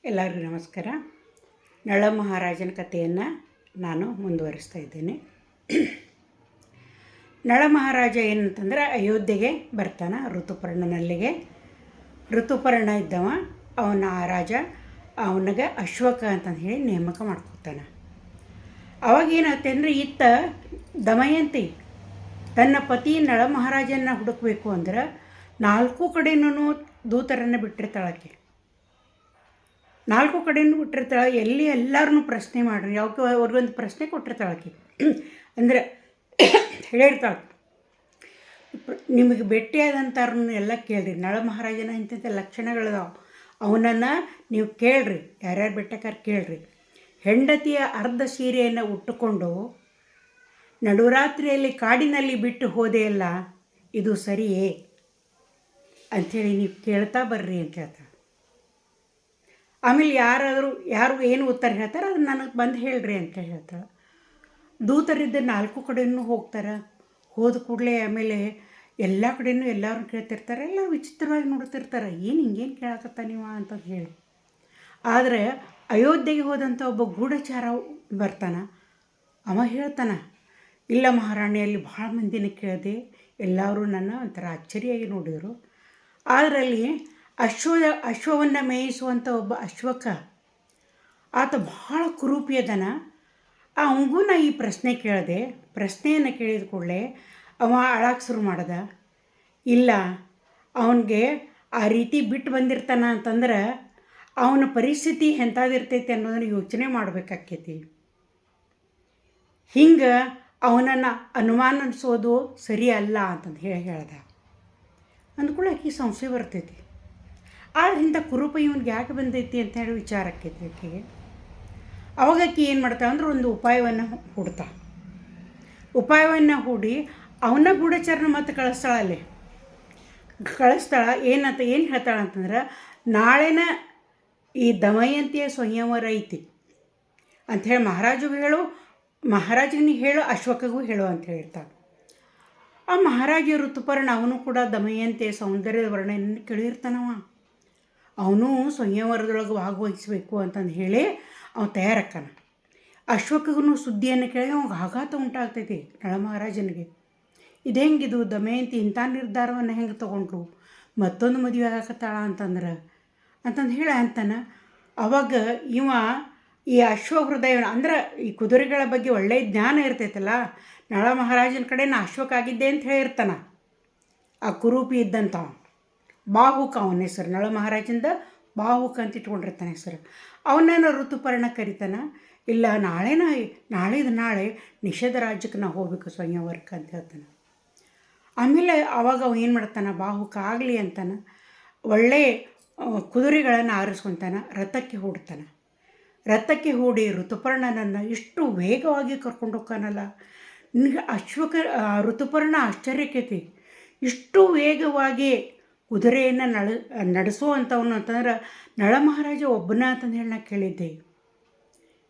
ಎಲ್ಲರಿಗೂ ನಮಸ್ಕಾರ. ನಳ ಮಹಾರಾಜನ ಕಥೆಯನ್ನು ನಾನು ಮುಂದುವರಿಸ್ತಾ ಇದ್ದೇನೆ. ನಳ ಮಹಾರಾಜ ಏನಂತಂದ್ರೆ ಅಯೋಧ್ಯೆಗೆ ಬರ್ತಾನೆ. ಋತುಪರ್ಣನಲ್ಲಿಗೆ ಋತುಪರ್ಣ ಇದ್ದವ ಅವನ ಆ ರಾಜ ಅವನಿಗೆ ಅಶ್ವಕ ಅಂತಂದು ಹೇಳಿ ನೇಮಕ ಮಾಡ್ಕೊತಾನೆ. ಅವಾಗೇನಾಗುತ್ತೆ ಅಂದರೆ ಇತ್ತ ದಮಯಂತಿ ತನ್ನ ಪತಿ ನಳ ಮಹಾರಾಜನ ಹುಡುಕಬೇಕು ಅಂದ್ರೆ 4 ಕಡೆಯೂ ದೂತರನ್ನು ಬಿಟ್ಟಿರ್ತಾಳಕ್ಕೆ. 4 ಕಡೆಯೂ ಬಿಟ್ಟಿರ್ತಾಳೆ. ಎಲ್ಲಿ ಎಲ್ಲರನ್ನೂ ಪ್ರಶ್ನೆ ಮಾಡ್ರಿ, ಅವ್ರಿಗೊಂದು ಪ್ರಶ್ನೆ ಕೊಟ್ಟಿರ್ತಾಳಕ್ಕೆ. ಅಂದರೆ ಹೇಳಿರ್ತಾಳೆ, ನಿಮಗೆ ಭೇಟಿಯಾದಂಥವ್ರನ್ನ ಎಲ್ಲ ಕೇಳ್ರಿ, ನಳ ಮಹಾರಾಜನ ಇಂಥ ಲಕ್ಷಣಗಳಿದಾವೆ, ಅವನನ್ನು ನೀವು ಕೇಳ್ರಿ, ಯಾರ್ಯಾರು ಬೆಟ್ಟಕಾರ ಕೇಳ್ರಿ. ಹೆಂಡತಿಯ ಅರ್ಧ ಸೀರೆಯನ್ನು ಉಟ್ಟುಕೊಂಡು ನಡುರಾತ್ರಿಯಲ್ಲಿ ಕಾಡಿನಲ್ಲಿ ಬಿಟ್ಟು ಹೋದೆಯಲ್ಲ, ಇದು ಸರಿಯೇ ಅಂಥೇಳಿ ನೀವು ಕೇಳ್ತಾ ಬರ್ರಿ ಅಂತ ಹೇಳ್ತಾಳೆ. ಆಮೇಲೆ ಯಾರು ಏನು ಉತ್ತರ ಹೇಳ್ತಾರೆ ಅದನ್ನು ನನಗೆ ಬಂದು ಹೇಳ್ರಿ ಅಂತ ಹೇಳ್ತಾಳೆ. ದೂತರಿದ್ದ 4 ಕಡೆಯೂ ಹೋಗ್ತಾರೆ. ಹೋದ ಕೂಡಲೇ ಆಮೇಲೆ ಎಲ್ಲ ಕಡೆಯೂ ಎಲ್ಲರೂ ಕೇಳ್ತಿರ್ತಾರೆ. ಎಲ್ಲ ವಿಚಿತ್ರವಾಗಿ ನೋಡ್ತಿರ್ತಾರೆ, ಏನು ಹಿಂಗೇನು ಕೇಳಕತ್ತ ನೀವು ಅಂತಂದು ಹೇಳಿ. ಆದರೆ ಅಯೋಧ್ಯೆಗೆ ಹೋದಂಥ ಒಬ್ಬ ಗೂಢಚಾರ ಬರ್ತಾನೆ. ಅವ ಹೇಳ್ತಾನೆ, ಇಲ್ಲ ಮಹಾರಾಣಿಯಲ್ಲಿ ಭಾಳ ಮಂದಿನ ಕೇಳಿದೆ, ಎಲ್ಲರೂ ನನ್ನ ಒಂಥರ ಅಚ್ಚರಿಯಾಗಿ ನೋಡಿದರು. ಅದರಲ್ಲಿ ಅಶ್ವವನ್ನು ಮೇಯಿಸುವಂಥ ಒಬ್ಬ ಅಶ್ವಕ, ಆತ ಭಾಳ ಕುರೂಪಿ ಅದನ. ಅವನಿಗೂ ನಾ ಈ ಪ್ರಶ್ನೆ ಕೇಳಿದೆ. ಪ್ರಶ್ನೆಯನ್ನು ಕೇಳಿದ ಕೂಡಲೇ ಅವ ಅಳಕ್ಕೆ ಶುರು ಮಾಡ್ದ. ಇಲ್ಲ, ಅವನಿಗೆ ಆ ರೀತಿ ಬಿಟ್ಟು ಬಂದಿರ್ತಾನ ಅಂತಂದ್ರೆ ಅವನ ಪರಿಸ್ಥಿತಿ ಎಂಥದಿರ್ತೈತಿ ಅನ್ನೋದನ್ನು ಯೋಚನೆ ಮಾಡಬೇಕಾಕೈತಿ. ಹಿಂಗೆ ಅವನನ್ನು ಅನುಮಾನಿಸೋದು ಸರಿ ಅಲ್ಲ ಅಂತಂದು ಹೇಳ್ದ. ಅಂದ್ಕೊಳ್ಳಿ ಆಕೆಗೆ ಸಂಶಯ ಬರ್ತೈತಿ. ಆದ್ರೆ ಇಂಥ ಕುರೂಪ ಇವನಿಗೆ ಯಾಕೆ ಬಂದೈತಿ ಅಂತ ಹೇಳಿ ವಿಚಾರ ಆಕೈತಿ ಆಕೆಗೆ. ಅವಾಗ ಆಕೆ ಏನು ಮಾಡ್ತಾಳೆ ಅಂದ್ರೆ ಒಂದು ಉಪಾಯವನ್ನು ಹೂಡಿ ಅವನ ಗೂಢಚಾರನ ಮತ್ತೆ ಕಳಿಸ್ತಾಳಲ್ಲಿ. ಏನು ಹೇಳ್ತಾಳೆ ಅಂತಂದ್ರೆ, ನಾಳೆನ ಈ ದಮಯಂತಿಯ ಸ್ವಯಂವರ ಐತಿ ಅಂಥೇಳಿ ಮಹಾರಾಜನಿಗೆ ಹೇಳು, ಅಶ್ವಕಗೂ ಹೇಳು ಅಂತ ಹೇಳಿರ್ತಾಳೆ. ಆ ಮಹಾರಾಜ ಋತುಪರ್ಣ ಅವನು ಕೂಡ ದಮಯಂತಿಯ ಸೌಂದರ್ಯದ ವರ್ಣನೆಯನ್ನು ಕೇಳಿರ್ತಾನವ. ಅವನು ಸ್ವಯಂವರದೊಳಗೆ ಭಾಗವಹಿಸಬೇಕು ಅಂತಂದು ಹೇಳಿ ಅವನು ತಯಾರಾಕ್ಕಾನ. ಅಶ್ವಕಗೂ ಸುದ್ದಿಯನ್ನು ಕೇಳಿ ಅವಾಗ ಆಘಾತ ಉಂಟಾಗ್ತೈತಿ ನಳ ಮಹಾರಾಜನಿಗೆ. ಇದು ಹೆಂಗಿದು, ದಮಯಂತಿ ಇಂಥ ನಿರ್ಧಾರವನ್ನು ಹೆಂಗೆ ತೊಗೊಂಡ್ರು, ಮತ್ತೊಂದು ಮದುವೆ ಆಗಕತ್ತಾಳ ಅಂತಂದು ಹೇಳಿ ಅಂತಾನೆ. ಅವಾಗ ಈ ಅಶ್ವಹೃದಯ ಅಂದ್ರೆ ಈ ಕುದುರೆಗಳ ಬಗ್ಗೆ ಒಳ್ಳೆಯ ಜ್ಞಾನ ಇರ್ತೈತಲ್ಲ, ನಳ ಮಹಾರಾಜನ ಕಡೆ ನಾ ಅಶ್ವಕ ಆಗಿದ್ದೆ ಅಂತ ಹೇಳಿರ್ತಾನೆ. ಆ ಕುರೂಪಿ ಇದ್ದಂಥ ಬಾಹುಕ, ಅವನ ಹೆಸರು ನಳ ಮಹಾರಾಜಂದ ಬಾಹುಕ ಅಂತ ಇಟ್ಕೊಂಡಿರ್ತಾನೆ ಹೆಸರು. ಅವನನ್ನು ಋತುಪರ್ಣ ಕರಿತಾನೆ. ಇಲ್ಲ, ನಾಳೆ ನಿಷೇಧ ರಾಜ್ಯಕ್ಕೆ ನಾವು ಹೋಗ್ಬೇಕು ಸ್ವಯಂವರಕ್ಕೆ ಅಂತ ಹೇಳ್ತಾನೆ. ಆಮೇಲೆ ಅವಾಗ ಅವ ಏನು ಮಾಡ್ತಾನೆ, ಬಾಹುಕ ಆಗಲಿ ಅಂತಾನೆ ಒಳ್ಳೆಯ ಕುದುರೆಗಳನ್ನು ಆರಿಸ್ಕೊತಾನೆ. ರಥಕ್ಕೆ ಹೂಡಿ ಋತುಪರ್ಣನನ್ನು ಇಷ್ಟು ವೇಗವಾಗಿ ಕರ್ಕೊಂಡು ಹೋಗ್ತಾನಲ್ಲ. ಋತುಪರ್ಣ ಆಶ್ಚರ್ಯಕ್ಕೈತಿ, ಇಷ್ಟು ವೇಗವಾಗಿ ಕುದುರೆಯನ್ನು ನಡೆಸುವಂಥವನು ಅಂತಂದ್ರೆ ನಳ ಮಹಾರಾಜ ಒಬ್ಬನ ಅಂತಂದು ಹೇಳಿ ನಾ ಕೇಳಿದ್ದೆ.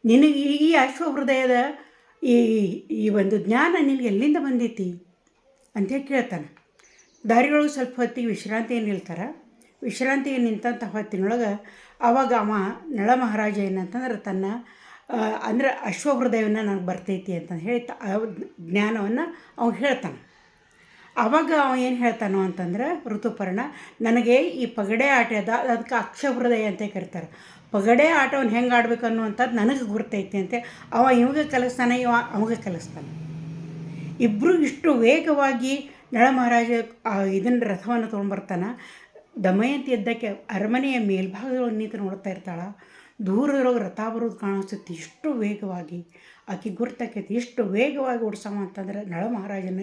ನಿನಗೆ ಈ ಅಶ್ವಹೃದಯದ ಈ ಒಂದು ಜ್ಞಾನ ನಿನಗೆ ಎಲ್ಲಿಂದ ಬಂದೈತಿ ಅಂತೇಳಿ ಕೇಳ್ತಾನೆ. ದಾರಿಗಳು ಸ್ವಲ್ಪ ಹೊತ್ತಿಗೆ ವಿಶ್ರಾಂತಿಯನ್ನು ನಿಲ್ತಾರೆ. ವಿಶ್ರಾಂತಿಗೆ ನಿಂತಂಥ ಹೊತ್ತಿನೊಳಗೆ ಆವಾಗ ನಳ ಮಹಾರಾಜ ಏನಂತಂದ್ರೆ ತನ್ನ ಅಂದರೆ ಅಶ್ವಹೃದಯವನ್ನು ನನಗೆ ಬರ್ತೈತಿ ಅಂತಂದು ಹೇಳಿ ಜ್ಞಾನವನ್ನು ಅವ್ನು ಹೇಳ್ತಾನೆ. ಆವಾಗ ಏನು ಹೇಳ್ತಾನೋ ಅಂತಂದ್ರೆ ಋತುಪರ್ಣ, ನನಗೆ ಈ ಪಗಡೆ ಆಟ ಅದಕ್ಕೆ ಅಕ್ಷಹೃದಯ ಅಂತ ಕರೀತಾರೆ. ಪಗಡೆ ಆಟವನ್ನು ಹೆಂಗೆ ಆಡ್ಬೇಕು ಅನ್ನುವಂಥದ್ದು ನನಗೆ ಗುರ್ತೈತಿ ಅಂತ ಇವಾಗ ಕಲಿಸ್ತಾನೆ, ಅವಾಗ ಕಲಿಸ್ತಾನೆ. ಇಬ್ಬರು ಇಷ್ಟು ವೇಗವಾಗಿ ನಳ ಮಹಾರಾಜ ಇದನ್ನು ರಥವನ್ನು ತೊಗೊಂಡ್ಬರ್ತಾನೆ. ದಮಯಂತಿ ಎದ್ದಕ್ಕೆ ಅರಮನೆಯ ಮೇಲ್ಭಾಗದೊಳಗೆ ನಿಂತು ನೋಡ್ತಾ ಇರ್ತಾಳೆ. ದೂರದೊಳಗೆ ರಥ ಬರೋದು ಕಾಣಿಸುತ್ತೆ. ಇಷ್ಟು ವೇಗವಾಗಿ ಆಕೆ ಗುರ್ತಾಕೈತಿ. ಇಷ್ಟು ವೇಗವಾಗಿ ಓಡಿಸವ ಅಂತಂದ್ರೆ ನಳ ಮಹಾರಾಜನ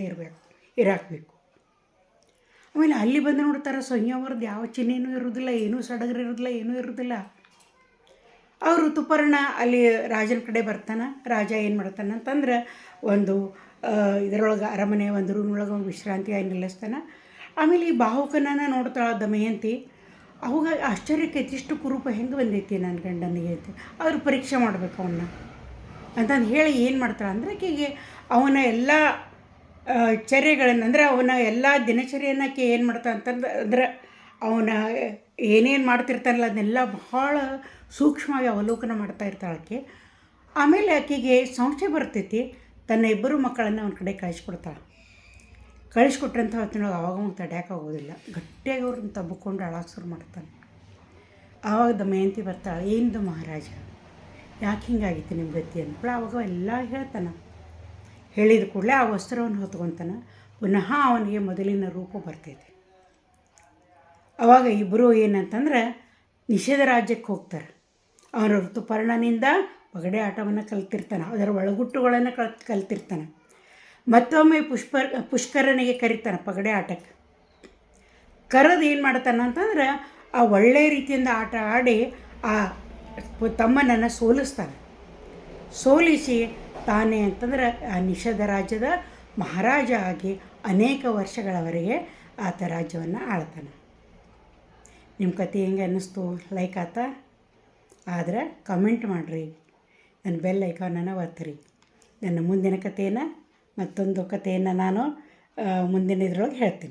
ಇರಾಕಬೇಕು. ಆಮೇಲೆ ಅಲ್ಲಿ ಬಂದು ನೋಡ್ತಾರೆ, ಸ್ವಯಂವರದ್ದು ಯಾವ ಚಿಹ್ನೆಯೂ ಇರೋದಿಲ್ಲ, ಏನೂ ಸಡಗರ ಇರೋದಿಲ್ಲ, ಏನೂ ಇರೋದಿಲ್ಲ. ಅವರು ಋತುಪರ್ಣ ಅಲ್ಲಿ ರಾಜನ ಕಡೆ ಬರ್ತಾನೆ. ರಾಜ ಏನು ಮಾಡ್ತಾನೆ ಅಂತಂದ್ರೆ ಒಂದು ಇದರೊಳಗೆ ಅರಮನೆ ಒಂದು ರೂಮ್ನೊಳಗೆ ಒಂದು ವಿಶ್ರಾಂತಿಯಾಗಿ ನಿಲ್ಲಿಸ್ತಾನೆ. ಆಮೇಲೆ ಈ ಬಾಹುಕನನ್ನು ನೋಡ್ತಾಳೆ ದಮಯಂತಿ. ಅವಾಗ ಆಶ್ಚರ್ಯಕ್ಕೈತಿ, ಇಷ್ಟು ಕುರೂಪ ಹೆಂಗೆ ಬಂದೈತಿ ನನ್ನ ಗಂಡನಿಗೆ ಅಂತ. ಅವ್ರು ಪರೀಕ್ಷೆ ಮಾಡಬೇಕು ಅಂತಂದು ಹೇಳಿ ಏನು ಮಾಡ್ತಾಳೆ ಅಂದರೆ ಆಕೆಗೆ ಅವನ ಎಲ್ಲ ಚರ್ಯಗಳನ್ನು, ಅಂದರೆ ಅವನ ಎಲ್ಲ ದಿನಚರಿಯನ್ನು ಆಕೆ ಏನು ಮಾಡ್ತಾಳೆ ಅಂತಂದ್ರೆ ಅವನ ಏನೇನು ಮಾಡ್ತಿರ್ತಾರಲ್ಲ ಅದನ್ನೆಲ್ಲ ಭಾಳ ಸೂಕ್ಷ್ಮವಾಗಿ ಅವಲೋಕನ ಮಾಡ್ತಾ ಇರ್ತಾಳೆ ಆಕೆ. ಆಮೇಲೆ ಆಕೆಗೆ ಸಂಶಯ ಬರ್ತೈತಿ, ತನ್ನ ಇಬ್ಬರು ಮಕ್ಕಳನ್ನು ಒಂದು ಕಡೆ ಕಳಿಸ್ಕೊಡ್ತಾಳೆ. ಕಳಿಸ್ಕೊಟ್ರಂತ ಹೊತ್ತಿನೊಳಗೆ ಆವಾಗ ತಡ್ಯಾಕಾಗೋದಿಲ್ಲ, ಗಟ್ಟಿಯಾಗಿ ಅವ್ರನ್ನ ತಬ್ಬಿಕೊಂಡು ಅಳಕ್ಕೆ ಶುರು ಮಾಡ್ತಾನೆ. ಆವಾಗ ದಮಯಂತಿ ಬರ್ತಾಳೆ, ಏನದು ಮಹಾರಾಜ, ಯಾಕೆ ಹಿಂಗಾಗಿತ್ತು ನಿಮ್ಮ ಗತಿ ಅಂದ್ಕೊಳ್ಳಿ. ಆವಾಗ ಎಲ್ಲ ಹೇಳ್ತಾನೆ. ಹೇಳಿದ ಕೂಡಲೇ ಆ ವಸ್ತ್ರವನ್ನು ಹೊತ್ಕೊತಾನೆ. ಪುನಃ ಅವನಿಗೆ ಮೊದಲಿನ ರೂಪ ಬರ್ತೈತಿ. ಆವಾಗ ಇಬ್ಬರು ಏನಂತಂದ್ರೆ ನಿಷೇಧ ರಾಜ್ಯಕ್ಕೆ ಹೋಗ್ತಾರೆ. ಅವನ ಋತುಪರ್ಣನಿಂದ ಪಗಡೆ ಆಟವನ್ನು ಕಲ್ತಿರ್ತಾನೆ, ಅದರ ಒಳಗುಟ್ಟುಗಳನ್ನು ಕಲ್ತಿರ್ತಾನೆ. ಮತ್ತೊಮ್ಮೆ ಪುಷ್ಕರನಿಗೆ ಕರೀತಾನೆ ಪಗಡೆ ಆಟಕ್ಕೆ. ಕರೆದು ಏನು ಮಾಡ್ತಾನೆ ಅಂತಂದ್ರೆ ಆ ಒಳ್ಳೆಯ ರೀತಿಯಿಂದ ಆಟ ಆಡಿ ಆ ತಮ್ಮನನ್ನು ಸೋಲಿಸ್ತಾನೆ. ಸೋಲಿಸಿ ತಾನೇ ಅಂತಂದ್ರೆ ಆ ನಿಷೇಧ ರಾಜ್ಯದ ಮಹಾರಾಜ ಆಗಿ ಅನೇಕ ವರ್ಷಗಳವರೆಗೆ ಆತ ರಾಜ್ಯವನ್ನು ಆಳ್ತಾನೆ. ನಿಮ್ಮ ಕತೆ ಹೆಂಗೆ ಅನ್ನಿಸ್ತು? ಲೈಕ್ ಆತಾ? ಆದರೆ ಕಮೆಂಟ್ ಮಾಡಿರಿ, ನನ್ನ ಬೆಲ್ ಐಕಾನನ್ನು ಒತ್ತಿರಿ. ನನ್ನ ಮುಂದಿನ ಕಥೆಯನ್ನು ಮತ್ತೊಂದು ಕಥೆಯನ್ನು ನಾನು ಮುಂದಿನ ಇದರೊಳಗೆ ಹೇಳ್ತೀನಿ.